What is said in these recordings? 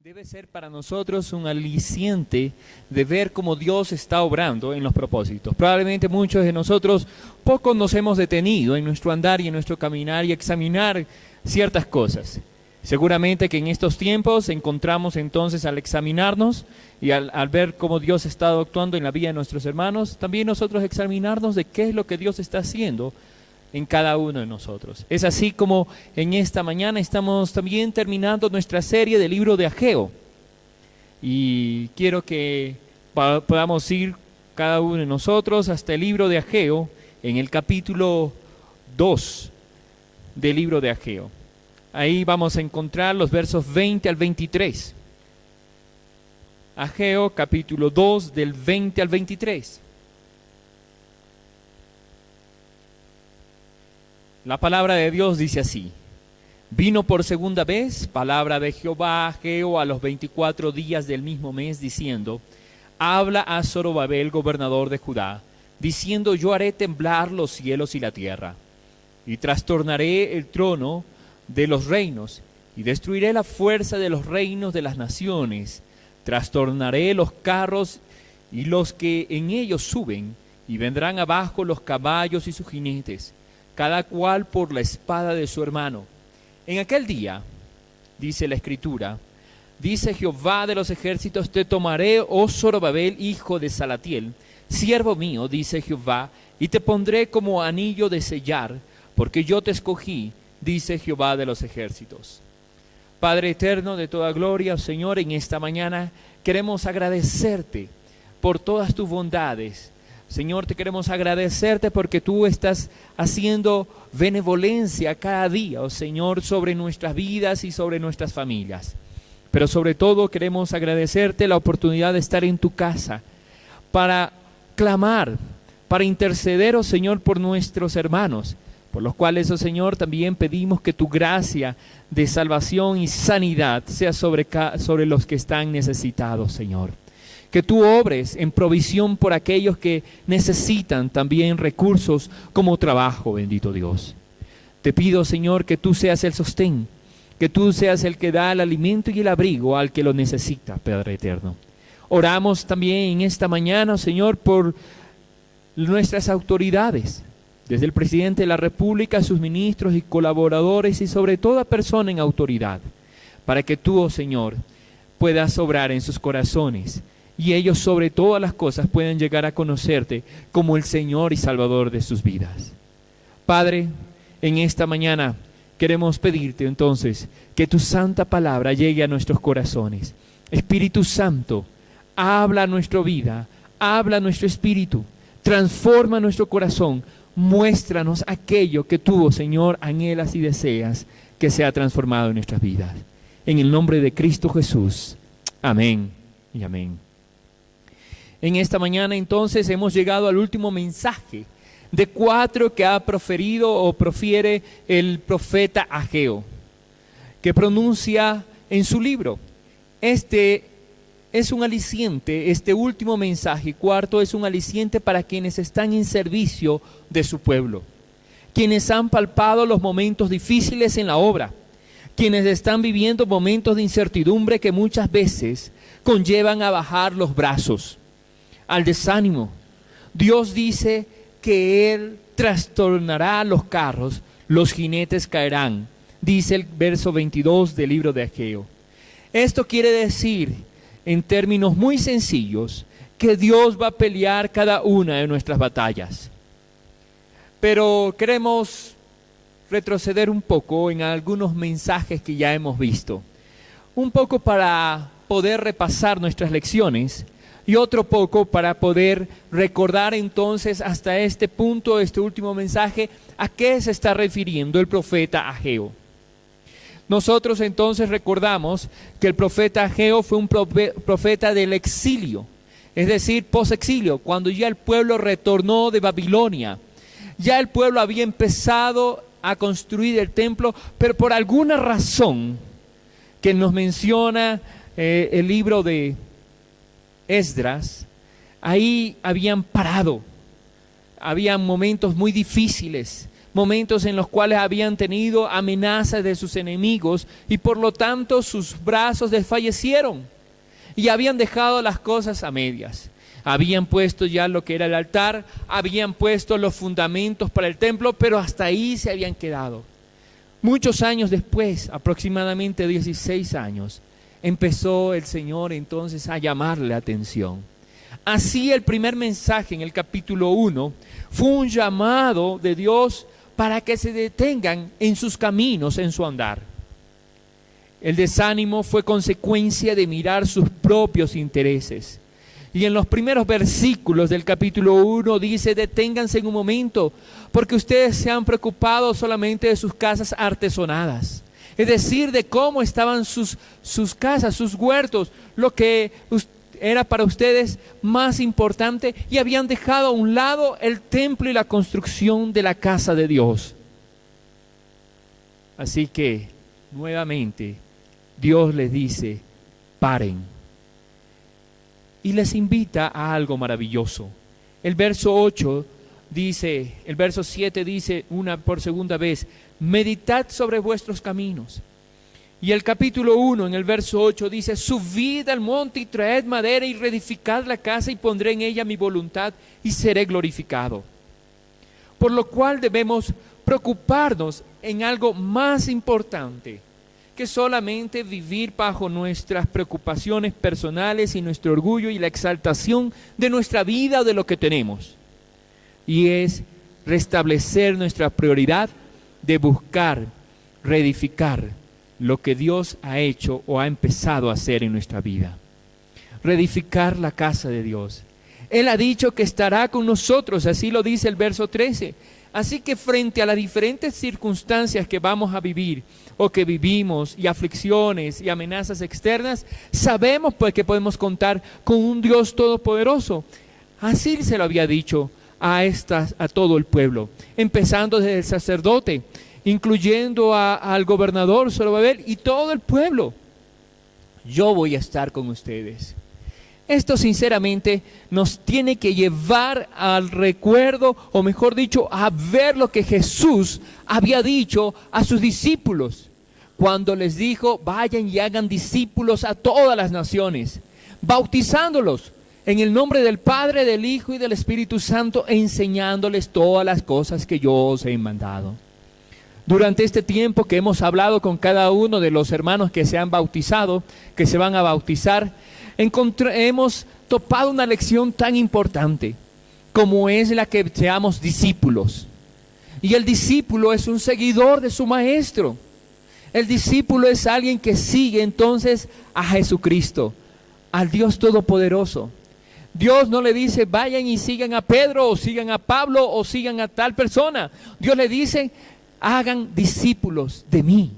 debe ser para nosotros un aliciente de ver cómo Dios está obrando en los propósitos. Probablemente muchos de nosotros poco nos hemos detenido en nuestro andar y en nuestro caminar y examinar ciertas cosas. Seguramente que en estos tiempos encontramos entonces al examinarnos y al ver cómo Dios ha estado actuando en la vida de nuestros hermanos, también nosotros examinarnos de qué es lo que Dios está haciendo en cada uno de nosotros. Es así como en esta mañana estamos también terminando nuestra serie del libro de Ageo. Y quiero que podamos ir cada uno de nosotros hasta el libro de Ageo, en el capítulo 2 del libro de Ageo. Ahí vamos a encontrar los versos 20 al 23. Ageo capítulo 2 del 20 al 23. La palabra de Dios dice así: vino por segunda vez palabra de Jehová a Ageo a los 24 días del mismo mes, diciendo: habla a Zorobabel, gobernador de Judá, diciendo: yo haré temblar los cielos y la tierra, y trastornaré el trono de los reinos, y destruiré la fuerza de los reinos de las naciones, trastornaré los carros y los que en ellos suben, y vendrán abajo los caballos y sus jinetes, cada cual por la espada de su hermano. En aquel día, dice la Escritura, dice Jehová de los ejércitos: te tomaré, oh Zorobabel, hijo de Salatiel, siervo mío, dice Jehová, y te pondré como anillo de sellar, porque yo te escogí, dice Jehová de los ejércitos. Padre eterno de toda gloria, Señor, en esta mañana queremos agradecerte por todas tus bondades. Señor, te queremos agradecerte porque tú estás haciendo benevolencia cada día, oh Señor, sobre nuestras vidas y sobre nuestras familias. Pero sobre todo queremos agradecerte la oportunidad de estar en tu casa para clamar, para interceder, oh Señor, por nuestros hermanos, por los cuales, oh Señor, también pedimos que tu gracia de salvación y sanidad sea sobre los que están necesitados, Señor. Que tú obres en provisión por aquellos que necesitan también recursos como trabajo, bendito Dios. Te pido, Señor, que tú seas el sostén, que tú seas el que da el alimento y el abrigo al que lo necesita, Padre eterno. Oramos también en esta mañana, Señor, por nuestras autoridades, desde el presidente de la República, sus ministros y colaboradores y sobre toda persona en autoridad, para que tú, oh Señor, puedas obrar en sus corazones y ellos sobre todas las cosas pueden llegar a conocerte como el Señor y Salvador de sus vidas. Padre, en esta mañana queremos pedirte entonces que tu santa palabra llegue a nuestros corazones. Espíritu Santo, habla a nuestra vida, habla a nuestro espíritu, transforma nuestro corazón, muéstranos aquello que tú, oh Señor, anhelas y deseas que sea transformado en nuestras vidas. En el nombre de Cristo Jesús. Amén y amén. En esta mañana entonces hemos llegado al último mensaje de 4 que ha proferido o profiere el profeta Ageo, que pronuncia en su libro. Este es un aliciente, este último mensaje, 4, es un aliciente para quienes están en servicio de su pueblo, quienes han palpado los momentos difíciles en la obra, quienes están viviendo momentos de incertidumbre que muchas veces conllevan a bajar los brazos, al desánimo. Dios dice que Él trastornará los carros, los jinetes caerán, dice el verso 22 del libro de Ageo. Esto quiere decir, en términos muy sencillos, que Dios va a pelear cada una de nuestras batallas. Pero queremos retroceder un poco en algunos mensajes que ya hemos visto, un poco para poder repasar nuestras lecciones y otro poco para poder recordar entonces hasta este punto, este último mensaje, a qué se está refiriendo el profeta Ageo. Nosotros entonces recordamos que el profeta Ageo fue un profeta del exilio, es decir, posexilio, cuando ya el pueblo retornó de Babilonia. Ya el pueblo había empezado a construir el templo, pero por alguna razón que nos menciona el libro de Esdras, ahí habían parado, habían momentos muy difíciles, momentos en los cuales habían tenido amenazas de sus enemigos y por lo tanto sus brazos desfallecieron y habían dejado las cosas a medias. Habían puesto ya lo que era el altar, habían puesto los fundamentos para el templo, pero hasta ahí se habían quedado. Muchos años después, aproximadamente 16 años, empezó el Señor entonces a llamarle la atención. Así el primer mensaje en el capítulo 1 fue un llamado de Dios para que se detengan en sus caminos, en su andar. El desánimo fue consecuencia de mirar sus propios intereses. Y en los primeros versículos del capítulo 1 dice: deténganse en un momento, porque ustedes se han preocupado solamente de sus casas artesonadas. Es decir, de cómo estaban sus casas, sus huertos, lo que era para ustedes más importante, y habían dejado a un lado el templo y la construcción de la casa de Dios. Así que, nuevamente, Dios les dice: paren. Y les invita a algo maravilloso. El verso 8 dice, el verso 7 dice por segunda vez: meditad sobre vuestros caminos. Y el capítulo 1 en el verso 8 dice: subid al monte y traed madera y reedificad la casa y pondré en ella mi voluntad y seré glorificado. Por lo cual debemos preocuparnos en algo más importante que solamente vivir bajo nuestras preocupaciones personales y nuestro orgullo y la exaltación de nuestra vida o de lo que tenemos. Y es restablecer nuestra prioridad de buscar, reedificar lo que Dios ha hecho o ha empezado a hacer en nuestra vida. Reedificar la casa de Dios. Él ha dicho que estará con nosotros, así lo dice el verso 13. Así que frente a las diferentes circunstancias que vamos a vivir o que vivimos, y aflicciones y amenazas externas, sabemos pues que podemos contar con un Dios todopoderoso. Así se lo había dicho a todo el pueblo, empezando desde el sacerdote, incluyendo al gobernador Zorobabel y todo el pueblo. Yo voy a estar con ustedes. Esto sinceramente nos tiene que llevar al recuerdo, o mejor dicho, a ver lo que Jesús había dicho a sus discípulos cuando les dijo: vayan y hagan discípulos a todas las naciones, bautizándolos en el nombre del Padre, del Hijo y del Espíritu Santo, e enseñándoles todas las cosas que yo os he mandado. Durante este tiempo que hemos hablado con cada uno de los hermanos que se han bautizado, que se van a bautizar, hemos topado una lección tan importante como es la que seamos discípulos. Y el discípulo es un seguidor de su maestro. El discípulo es alguien que sigue entonces a Jesucristo, al Dios Todopoderoso. Dios no le dice: vayan y sigan a Pedro, o sigan a Pablo, o sigan a tal persona. Dios le dice: hagan discípulos de mí,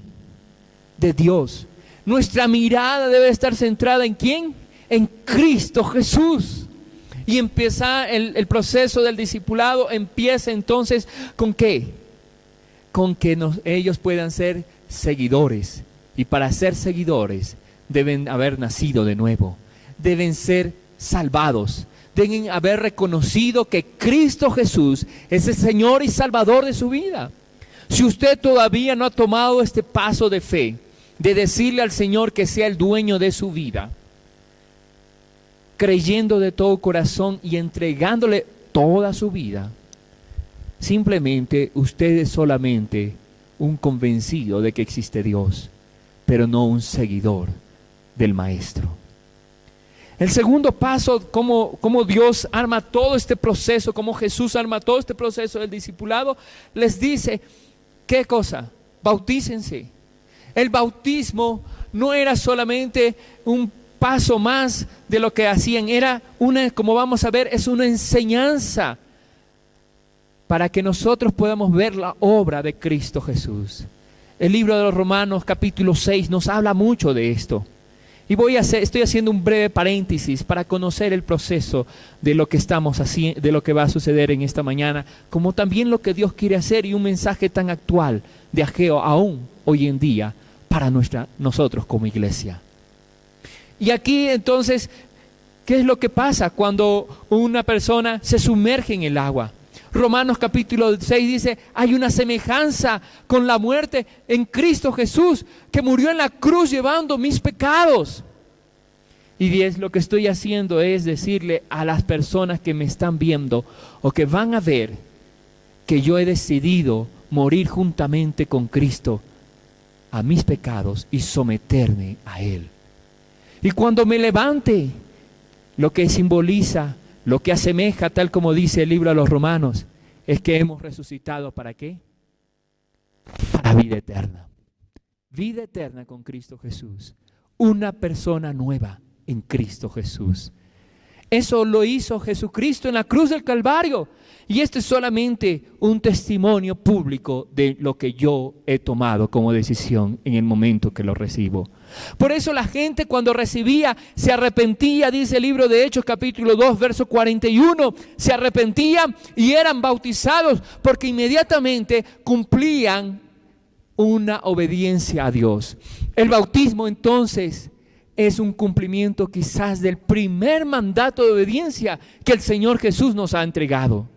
de Dios. Nuestra mirada debe estar centrada ¿en quién? En Cristo Jesús. Y empieza el proceso del discipulado, empieza entonces ¿con qué? Con que ellos puedan ser seguidores. Y para ser seguidores deben haber nacido de nuevo, deben ser salvados, deben haber reconocido que Cristo Jesús es el Señor y Salvador de su vida. Si usted todavía no ha tomado este paso de fe, de decirle al Señor que sea el dueño de su vida, creyendo de todo corazón y entregándole toda su vida, simplemente usted es solamente un convencido de que existe Dios, pero no un seguidor del Maestro. El segundo paso, cómo Dios arma todo este proceso, cómo Jesús arma todo este proceso del discipulado, les dice: ¿qué cosa? Bautícense. El bautismo no era solamente un paso más de lo que hacían, era como vamos a ver, es una enseñanza para que nosotros podamos ver la obra de Cristo Jesús. El libro de los Romanos capítulo 6 nos habla mucho de esto. Y estoy haciendo un breve paréntesis para conocer el proceso de lo que estamos haciendo, de lo que va a suceder en esta mañana, como también lo que Dios quiere hacer, y un mensaje tan actual de Ageo aún hoy en día para nosotros como iglesia. Y aquí entonces, ¿qué es lo que pasa cuando una persona se sumerge en el agua? Romanos capítulo 6 dice, hay una semejanza con la muerte en Cristo Jesús, que murió en la cruz llevando mis pecados. Y lo que estoy haciendo es decirle a las personas que me están viendo o que van a ver que yo he decidido morir juntamente con Cristo a mis pecados y someterme a Él. Y cuando me levante, lo que simboliza, lo que asemeja, tal como dice el libro a los Romanos, es que hemos resucitado. ¿Para qué? Para vida eterna. Vida eterna con Cristo Jesús. Una persona nueva en Cristo Jesús. Eso lo hizo Jesucristo en la cruz del Calvario. Y este es solamente un testimonio público de lo que yo he tomado como decisión en el momento que lo recibo. Por eso la gente cuando recibía se arrepentía, dice el libro de Hechos capítulo 2 verso 41, se arrepentían y eran bautizados porque inmediatamente cumplían una obediencia a Dios. El bautismo entonces es un cumplimiento quizás del primer mandato de obediencia que el Señor Jesús nos ha entregado.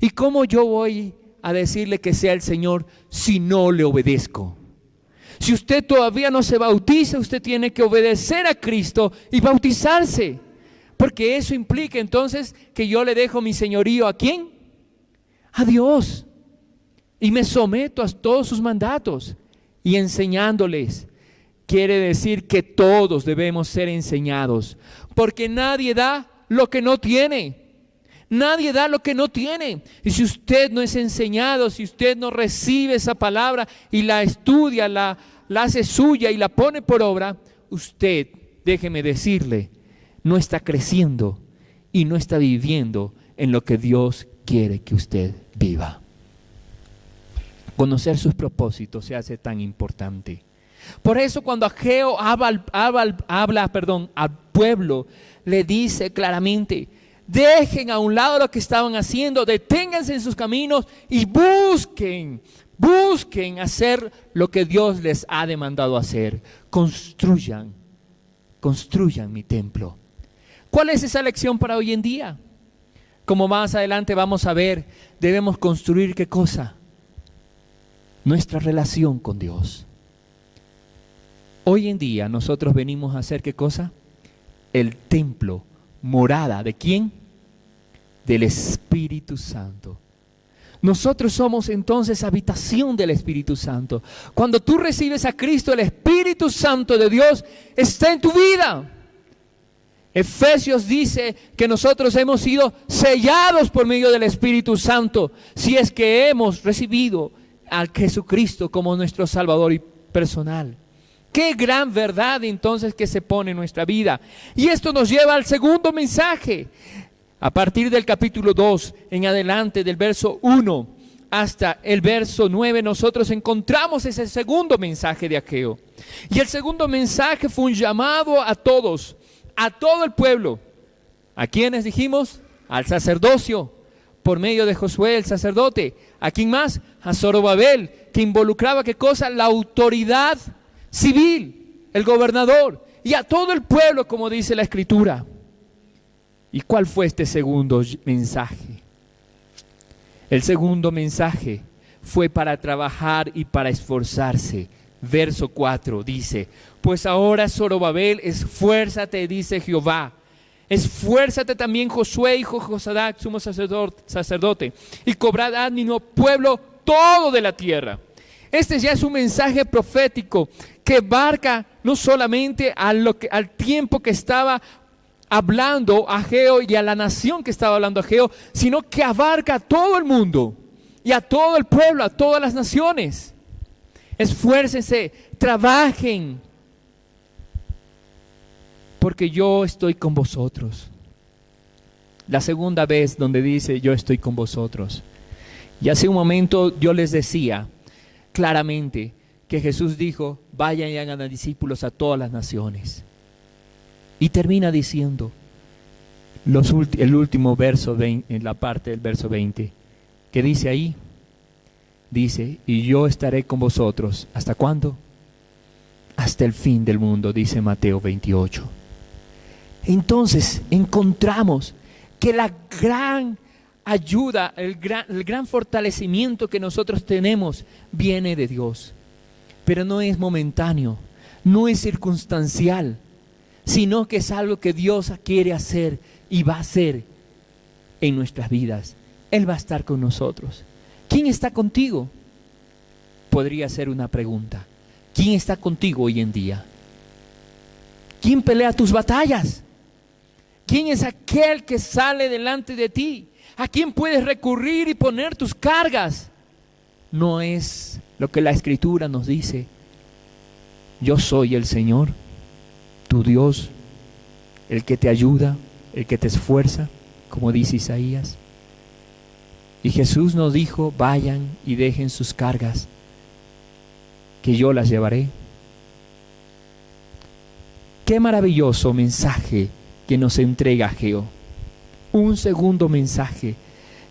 ¿Y cómo yo voy a decirle que sea el Señor si no le obedezco? Si usted todavía no se bautiza, usted tiene que obedecer a Cristo y bautizarse. Porque eso implica entonces que yo le dejo mi señorío ¿a quién? A Dios. Y me someto a todos sus mandatos y enseñándoles. Quiere decir que todos debemos ser enseñados. Porque nadie da lo que no tiene. Nadie da lo que no tiene. Y si usted no es enseñado, si usted no recibe esa palabra y la estudia, la hace suya y la pone por obra, usted, déjeme decirle, no está creciendo y no está viviendo en lo que Dios quiere que usted viva. Conocer sus propósitos se hace tan importante. Por eso cuando Ageo habla al pueblo, le dice claramente: dejen a un lado lo que estaban haciendo, deténganse en sus caminos y busquen hacer lo que Dios les ha demandado hacer. Construyan mi templo. ¿Cuál es esa lección para hoy en día? Como más adelante vamos a ver, debemos construir ¿qué cosa? Nuestra relación con Dios. Hoy en día nosotros venimos a hacer ¿qué cosa? El templo, morada, ¿de quién? Del Espíritu Santo. Nosotros somos entonces habitación del Espíritu Santo. Cuando tú recibes a Cristo, el Espíritu Santo de Dios está en tu vida. Efesios dice que nosotros hemos sido sellados por medio del Espíritu Santo, si es que hemos recibido a Jesucristo como nuestro Salvador y personal. Qué gran verdad entonces que se pone en nuestra vida. Y esto nos lleva al segundo mensaje. A partir del capítulo 2 en adelante, del verso 1 hasta el verso 9, nosotros encontramos ese segundo mensaje de Ageo. Y el segundo mensaje fue un llamado a todos, a todo el pueblo. ¿A quiénes dijimos? Al sacerdocio, por medio de Josué el sacerdote. ¿A quién más? A Zorobabel, que involucraba ¿qué cosa? La autoridad civil, el gobernador, y a todo el pueblo, como dice la Escritura. ¿Y cuál fue este segundo mensaje? El segundo mensaje fue para trabajar y para esforzarse. Verso 4 dice: pues ahora Zorobabel, esfuérzate, dice Jehová. Esfuérzate también Josué, hijo Josadac, sumo sacerdote, y cobrad ánimo, pueblo todo de la tierra. Este ya es un mensaje profético que abarca no solamente al tiempo que estaba hablando Ageo y a la nación que estaba hablando Ageo, sino que abarca a todo el mundo y a todo el pueblo, a todas las naciones. Esfuércense, trabajen, porque yo estoy con vosotros. La segunda vez donde dice yo estoy con vosotros. Y hace un momento yo les decía claramente que Jesús dijo: vayan y hagan a discípulos a todas las naciones. Y termina diciendo el último verso, en la parte del verso 20, que dice ahí, dice: y yo estaré con vosotros, ¿hasta cuándo? Hasta el fin del mundo, dice Mateo 28. Entonces encontramos que la gran ayuda, el gran fortalecimiento que nosotros tenemos viene de Dios. Pero no es momentáneo, no es circunstancial, sino que es algo que Dios quiere hacer y va a hacer en nuestras vidas. Él va a estar con nosotros. ¿Quién está contigo? Podría ser una pregunta. ¿Quién está contigo hoy en día? ¿Quién pelea tus batallas? ¿Quién es aquel que sale delante de ti? ¿A quién puedes recurrir y poner tus cargas? No es lo que la Escritura nos dice. Yo soy el Señor, tu Dios, el que te ayuda, el que te esfuerza, como dice Isaías. Y Jesús nos dijo, vayan y dejen sus cargas, que yo las llevaré. Qué maravilloso mensaje que nos entrega Ageo. Un segundo mensaje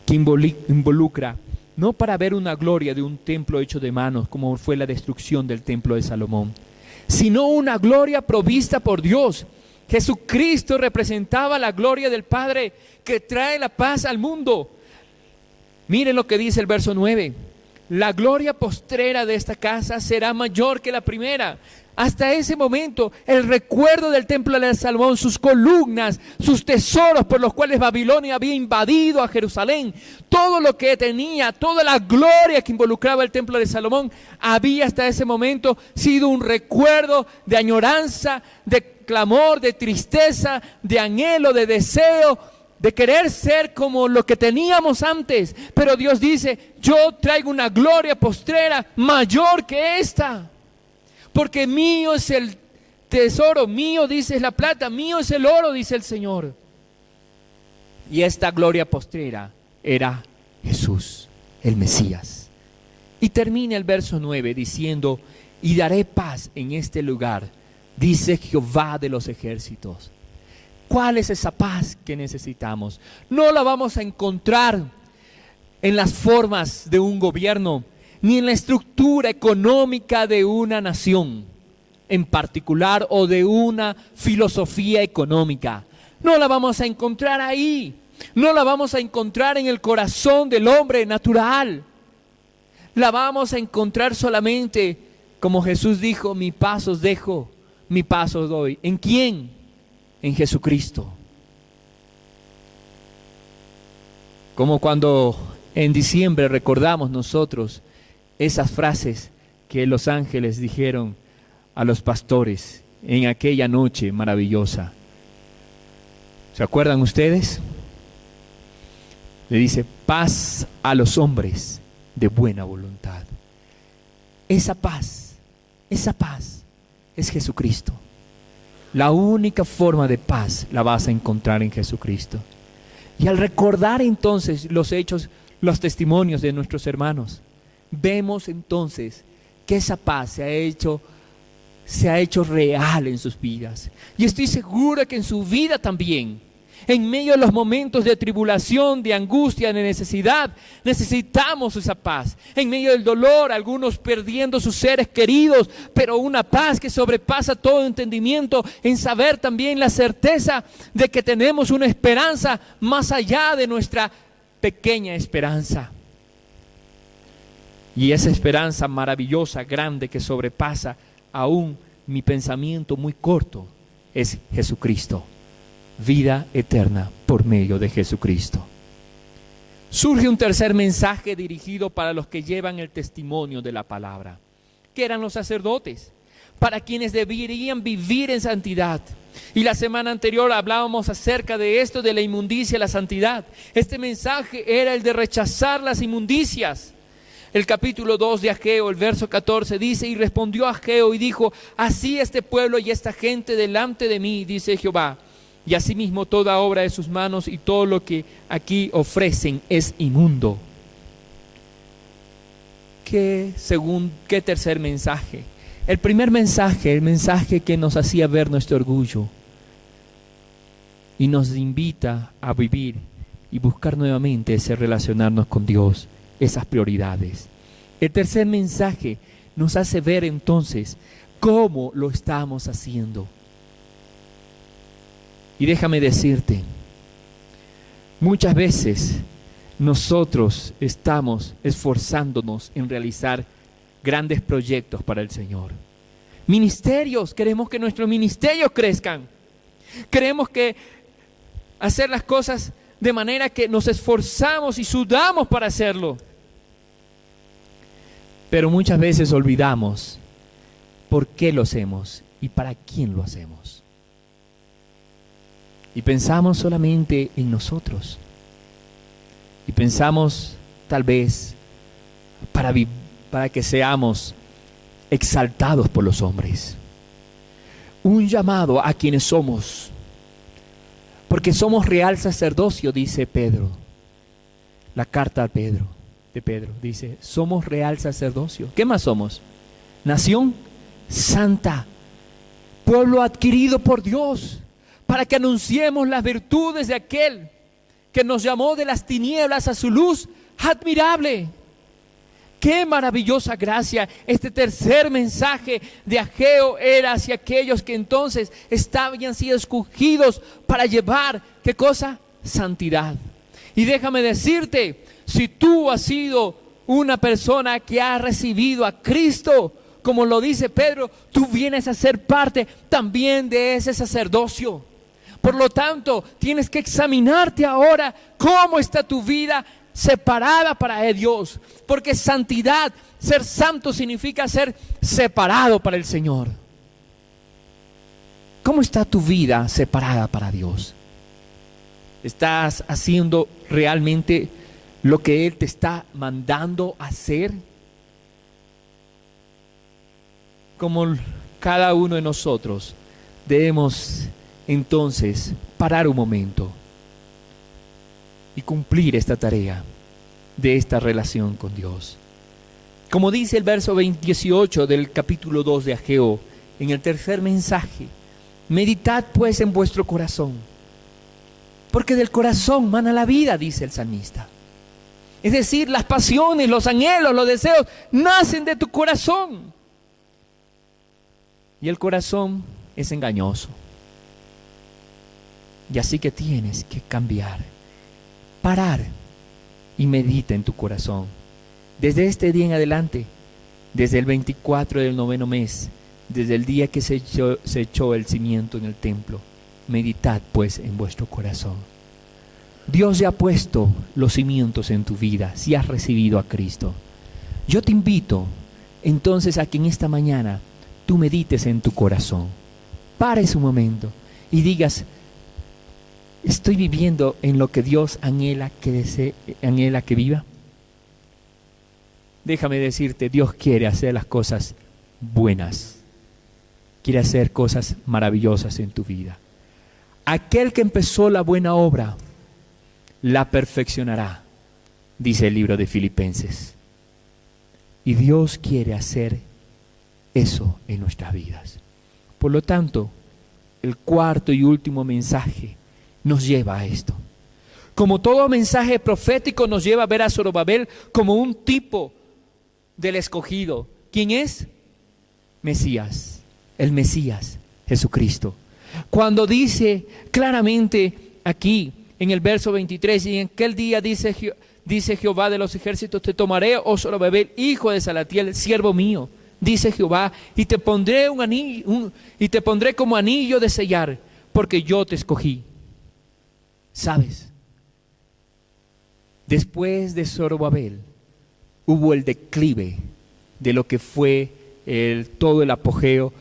que involucra, no para ver una gloria de un templo hecho de manos, como fue la destrucción del templo de Salomón, sino una gloria provista por Dios. Jesucristo representaba la gloria del Padre que trae la paz al mundo. Miren lo que dice el verso 9. La gloria postrera de esta casa será mayor que la primera. Hasta ese momento, el recuerdo del templo de Salomón, sus columnas, sus tesoros por los cuales Babilonia había invadido a Jerusalén, todo lo que tenía, toda la gloria que involucraba el templo de Salomón, había hasta ese momento sido un recuerdo de añoranza, de clamor, de tristeza, de anhelo, de deseo, de querer ser como lo que teníamos antes. Pero Dios dice, yo traigo una gloria postrera mayor que esta. Porque mío es el tesoro, mío dice la plata, mío es el oro, dice el Señor. Y esta gloria postrera era Jesús, el Mesías. Y termina el verso 9 diciendo, y daré paz en este lugar, dice Jehová de los ejércitos. ¿Cuál es esa paz que necesitamos? No la vamos a encontrar en las formas de un gobierno, ni en la estructura económica de una nación en particular o de una filosofía económica. No la vamos a encontrar ahí. No la vamos a encontrar en el corazón del hombre natural. La vamos a encontrar solamente, como Jesús dijo, mi paz os dejo, mi paz os doy. ¿En quién? En Jesucristo. Como cuando en diciembre recordamos nosotros esas frases que los ángeles dijeron a los pastores en aquella noche maravillosa. ¿Se acuerdan ustedes? Le dice, paz a los hombres de buena voluntad. Esa paz es Jesucristo. La única forma de paz la vas a encontrar en Jesucristo. Y al recordar entonces los hechos, los testimonios de nuestros hermanos, vemos entonces que esa paz se ha hecho real en sus vidas. Y estoy segura que en su vida también, en medio de los momentos de tribulación, de angustia, de necesidad, necesitamos esa paz. En medio del dolor, algunos perdiendo sus seres queridos, pero una paz que sobrepasa todo entendimiento, en saber también la certeza de que tenemos una esperanza más allá de nuestra pequeña esperanza. Y esa esperanza maravillosa, grande, que sobrepasa aún mi pensamiento muy corto, es Jesucristo. Vida eterna por medio de Jesucristo. Surge un tercer mensaje dirigido para los que llevan el testimonio de la palabra, que eran los sacerdotes, para quienes deberían vivir en santidad. Y la semana anterior hablábamos acerca de esto, de la inmundicia y la santidad. Este mensaje era el de rechazar las inmundicias. El capítulo 2 de Ageo, el verso 14 dice, y respondió Ageo y dijo, así este pueblo y esta gente delante de mí, dice Jehová, y asimismo toda obra de sus manos y todo lo que aquí ofrecen es inmundo. ¿Qué tercer mensaje? El primer mensaje, el mensaje que nos hacía ver nuestro orgullo y nos invita a vivir y buscar nuevamente ese relacionarnos con Dios, esas prioridades. El tercer mensaje nos hace ver entonces cómo lo estamos haciendo. Y déjame decirte, muchas veces nosotros estamos esforzándonos en realizar grandes proyectos para el Señor. Ministerios, queremos que nuestros ministerios crezcan. Queremos que hacer las cosas de manera que nos esforzamos y sudamos para hacerlo. Pero muchas veces olvidamos por qué lo hacemos y para quién lo hacemos. Y pensamos solamente en nosotros. Y pensamos tal vez para que seamos exaltados por los hombres. Un llamado a quienes somos, porque somos real sacerdocio, dice Pedro. La carta de Pedro dice, somos real sacerdocio. ¿Qué más somos? Nación santa, pueblo adquirido por Dios, para que anunciemos las virtudes de aquel que nos llamó de las tinieblas a su luz admirable. ¡Qué maravillosa gracia! Este tercer mensaje de Ageo era hacia aquellos que entonces habían sido escogidos para llevar, ¿qué cosa? Santidad. Y déjame decirte, si tú has sido una persona que ha recibido a Cristo, como lo dice Pedro, tú vienes a ser parte también de ese sacerdocio. Por lo tanto, tienes que examinarte ahora cómo está tu vida separada para Dios, porque santidad, ser santo significa ser separado para el Señor. ¿Cómo está tu vida separada para Dios? ¿Estás haciendo realmente lo que Él te está mandando hacer? Como cada uno de nosotros debemos entonces parar un momento y cumplir esta tarea de esta relación con Dios. Como dice el verso 18 del capítulo 2 de Ageo, en el tercer mensaje, meditad pues en vuestro corazón, porque del corazón mana la vida, dice el salmista. Es decir, las pasiones, los anhelos, los deseos nacen de tu corazón. Y el corazón es engañoso. Y así que tienes que cambiar, parar y medita en tu corazón. Desde este día en adelante, desde el 24 del 9º mes, desde el día que se echó el cimiento en el templo, meditad pues en vuestro corazón. Dios ya ha puesto los cimientos en tu vida si has recibido a Cristo. Yo te invito entonces a que en esta mañana tú medites en tu corazón. Pares un momento y digas, ¿estoy viviendo en lo que Dios anhela que viva? Déjame decirte, Dios quiere hacer las cosas buenas. Quiere hacer cosas maravillosas en tu vida. Aquel que empezó la buena obra, la perfeccionará, dice el libro de Filipenses. Y Dios quiere hacer eso en nuestras vidas. Por lo tanto, el cuarto y último mensaje nos lleva a esto. Como todo mensaje profético nos lleva a ver a Zorobabel como un tipo del escogido. ¿Quién es? Mesías, el Mesías, Jesucristo. Cuando dice claramente aquí en el verso 23, y en aquel día dice Jehová de los ejércitos, te tomaré, oh Zorobabel, hijo de Salatiel, siervo mío, dice Jehová, y te pondré y te pondré como anillo de sellar, porque yo te escogí. ¿Sabes? Después de Zorobabel hubo el declive de lo que fue todo el apogeo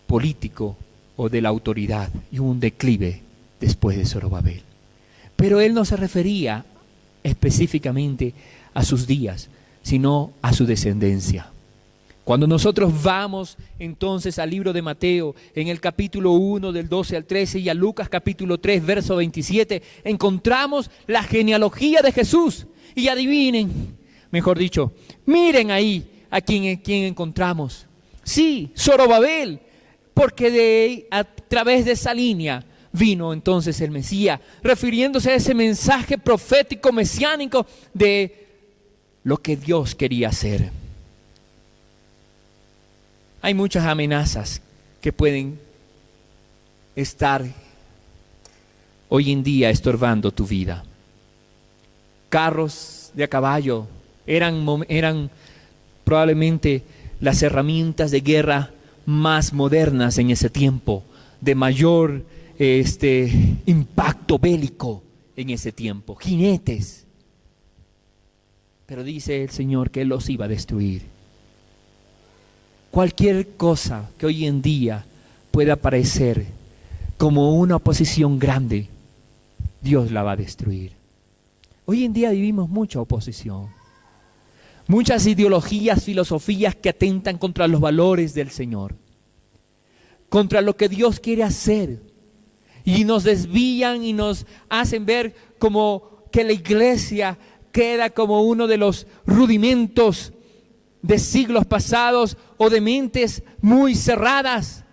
político o de la autoridad, y hubo un declive después de Zorobabel. Pero él no se refería específicamente a sus días, sino a su descendencia. Cuando nosotros vamos entonces al libro de Mateo, en el capítulo 1 del 12 al 13 y a Lucas capítulo 3 verso 27, encontramos la genealogía de Jesús. Y adivinen, mejor dicho, miren ahí a quién encontramos. Sí, Zorobabel, porque a través de esa línea vino entonces el Mesías, refiriéndose a ese mensaje profético mesiánico de lo que Dios quería hacer. Hay muchas amenazas que pueden estar hoy en día estorbando tu vida. carros de a caballo, eran probablemente las herramientas de guerra más modernas en ese tiempo, de mayor impacto bélico en ese tiempo, jinetes. Pero dice el Señor que Él los iba a destruir. Cualquier cosa que hoy en día pueda parecer como una oposición grande, Dios la va a destruir. Hoy en día vivimos mucha oposición, muchas ideologías, filosofías que atentan contra los valores del Señor, contra lo que Dios quiere hacer, y nos desvían y nos hacen ver como que la iglesia queda como uno de los rudimentos de siglos pasados o de mentes muy cerradas.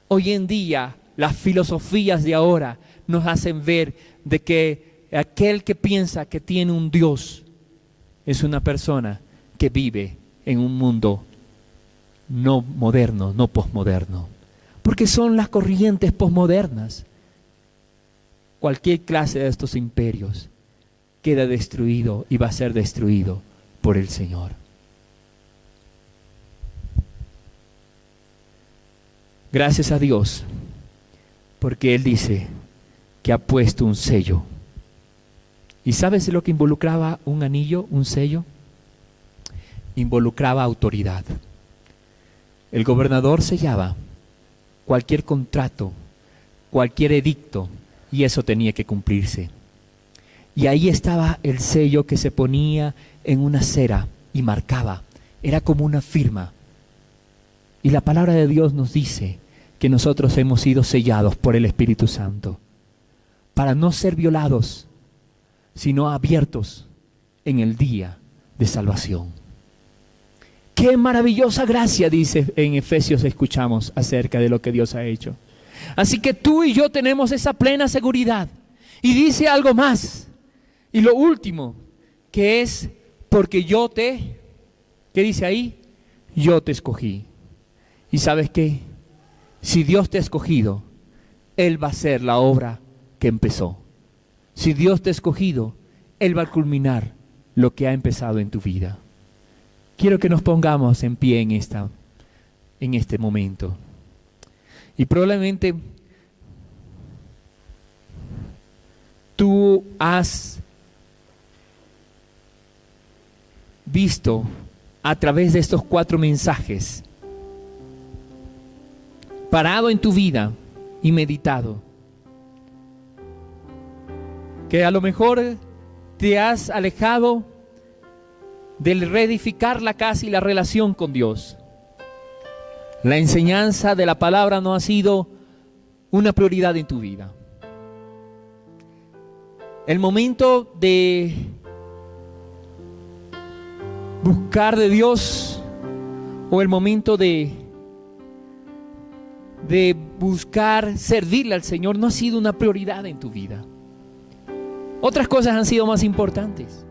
Hoy en día las filosofías de ahora nos hacen ver de que aquel que piensa que tiene un Dios es una persona que vive en un mundo no moderno, no posmoderno, porque son las corrientes posmodernas. Cualquier clase de estos imperios queda destruido y va a ser destruido por el Señor. Gracias a Dios, porque Él dice que ha puesto un sello. ¿Y sabes lo que involucraba un anillo, un sello? Involucraba autoridad. El gobernador sellaba cualquier contrato, cualquier edicto, y eso tenía que cumplirse. Y ahí estaba el sello que se ponía en una cera y marcaba. Era como una firma. Y la palabra de Dios nos dice que nosotros hemos sido sellados por el Espíritu Santo para no ser violados, sino abiertos en el día de salvación. Qué maravillosa gracia, dice en Efesios, escuchamos acerca de lo que Dios ha hecho. Así que tú y yo tenemos esa plena seguridad. Y dice algo más. Y lo último, que es porque ¿qué dice ahí? Yo te escogí. ¿Y sabes qué? Si Dios te ha escogido, Él va a hacer la obra que empezó. Si Dios te ha escogido, Él va a culminar lo que ha empezado en tu vida. Quiero que nos pongamos en pie en este momento. Y probablemente tú has visto a través de estos 4 mensajes, parado en tu vida y meditado, que a lo mejor te has alejado del reedificar la casa y la relación con Dios. La enseñanza de la palabra no ha sido una prioridad en tu vida. El momento de buscar de Dios o el momento de buscar servirle al Señor no ha sido una prioridad en tu vida. Otras cosas han sido más importantes.